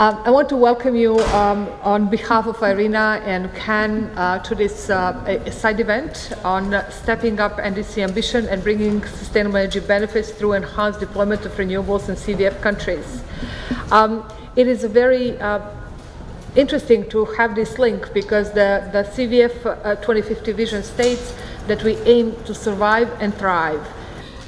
I want to welcome you on behalf of IRENA and CAN to this side event on stepping up NDC ambition and bringing sustainable energy benefits through enhanced deployment of renewables in CVF countries. It is very interesting to have this link because the CVF 2050 vision states that we aim to survive and thrive.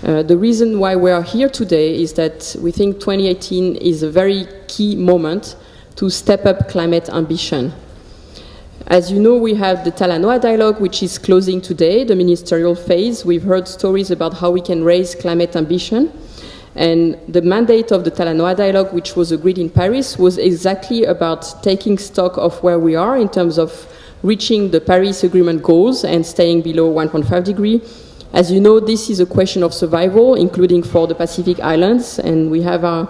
The reason why we are here today is that we think 2018 is a very key moment to step up climate ambition. As you know, we have the Talanoa dialogue, which is closing today, the ministerial phase. We've heard stories about how we can raise climate ambition. And the mandate of the Talanoa dialogue, which was agreed in Paris, was exactly about taking stock of where we are in terms of reaching the Paris Agreement goals and staying below 1.5 degrees. As you know, this is a question of survival, including for the Pacific Islands, and we have our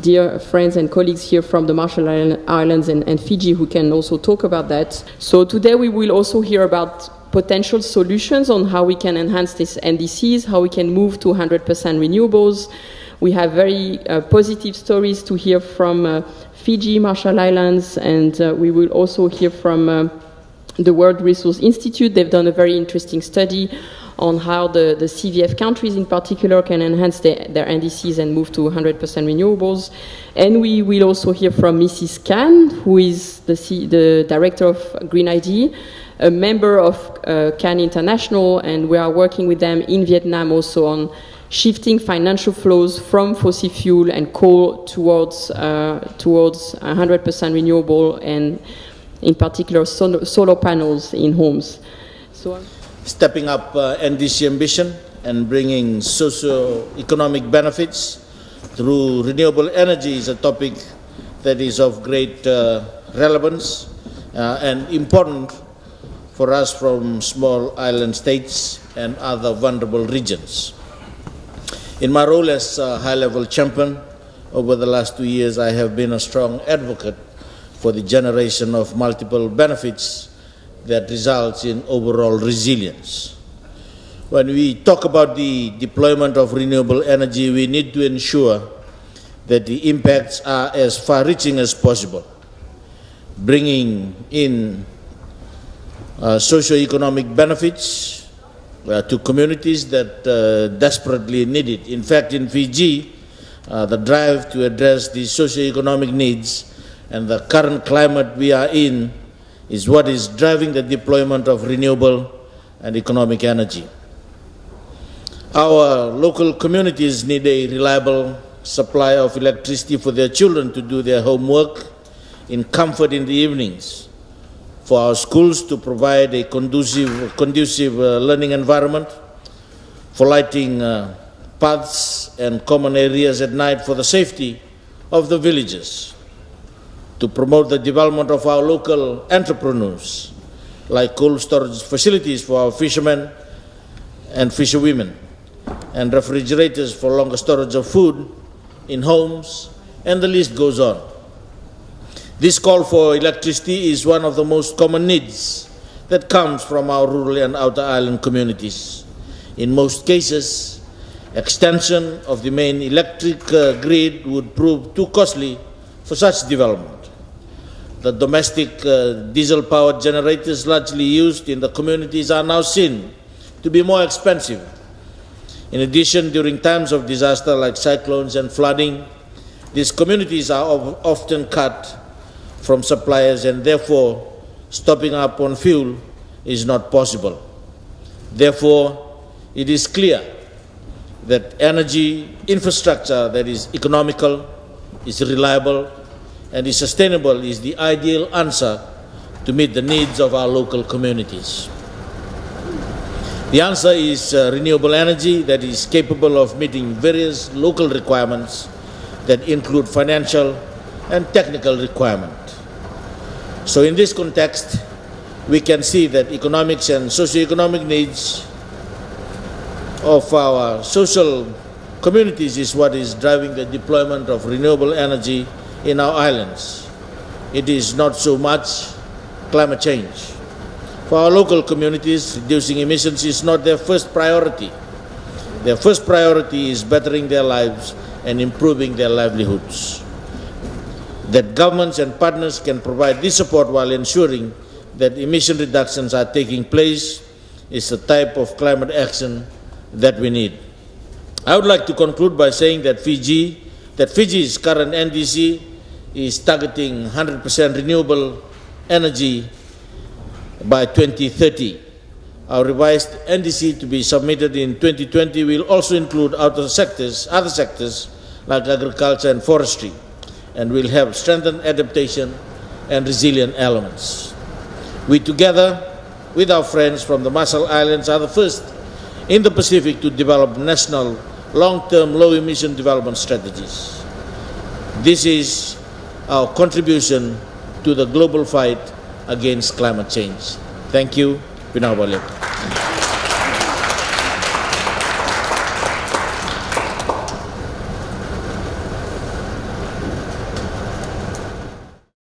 dear friends and colleagues here from the Marshall Islands and Fiji who can also talk about that. So today we will also hear about potential solutions on how we can enhance these NDCs, how we can move to 100% renewables. We have very positive stories to hear from Fiji, Marshall Islands, and we will also hear from the World Resource Institute. They've done a very interesting study on how the CVF countries in particular can enhance their NDCs and move to 100% renewables. And we will also hear from Mrs. Khan, who is the director of Green ID, a member of CAN International, and we are working with them in Vietnam also on shifting financial flows from fossil fuel and coal towards 100% renewable, and in particular solar panels in homes. Stepping up NDC ambition and bringing socio-economic benefits through renewable energy is a topic that is of great relevance and important for us from small island states and other vulnerable regions. In my role as a high-level champion, over the last 2 years, I have been a strong advocate for the generation of multiple benefits that results in overall resilience. When we talk about the deployment of renewable energy, we need to ensure that the impacts are as far-reaching as possible, bringing in socio-economic benefits to communities that desperately need it. In fact, in Fiji, the drive to address the socio-economic needs and the current climate we are in is what is driving the deployment of renewable and economic energy. Our local communities need a reliable supply of electricity for their children to do their homework in comfort in the evenings, for our schools to provide a conducive learning environment, for lighting paths and common areas at night for the safety of the villages, to promote the development of our local entrepreneurs, like cold storage facilities for our fishermen and fisherwomen, and refrigerators for longer storage of food in homes, and the list goes on. This call for electricity is one of the most common needs that comes from our rural and outer island communities. In most cases, extension of the main electric grid would prove too costly for such development. The domestic diesel-powered generators largely used in the communities are now seen to be more expensive. In addition, during times of disaster like cyclones and flooding, these communities are often cut from suppliers, and therefore stopping up on fuel is not possible. Therefore, it is clear that energy infrastructure that is economical, is reliable, and is sustainable is the ideal answer to meet the needs of our local communities. The answer is renewable energy that is capable of meeting various local requirements that include financial and technical requirements. So in this context, we can see that economics and socio-economic needs of our social communities is what is driving the deployment of renewable energy in our islands. It is not so much climate change. For our local communities, reducing emissions is not their first priority. Their first priority is bettering their lives and improving their livelihoods. that governments and partners can provide this support while ensuring that emission reductions are taking place is the type of climate action that we need. I would like to conclude by saying that Fiji's current NDC is targeting 100% renewable energy by 2030. Our revised NDC to be submitted in 2020 will also include other sectors like agriculture and forestry, and will have strengthened adaptation and resilient elements. We, together with our friends from the Marshall Islands, are the first in the Pacific to develop national long-term low-emission development strategies. This is our contribution to the global fight against climate change. Thank you. Pinabalik.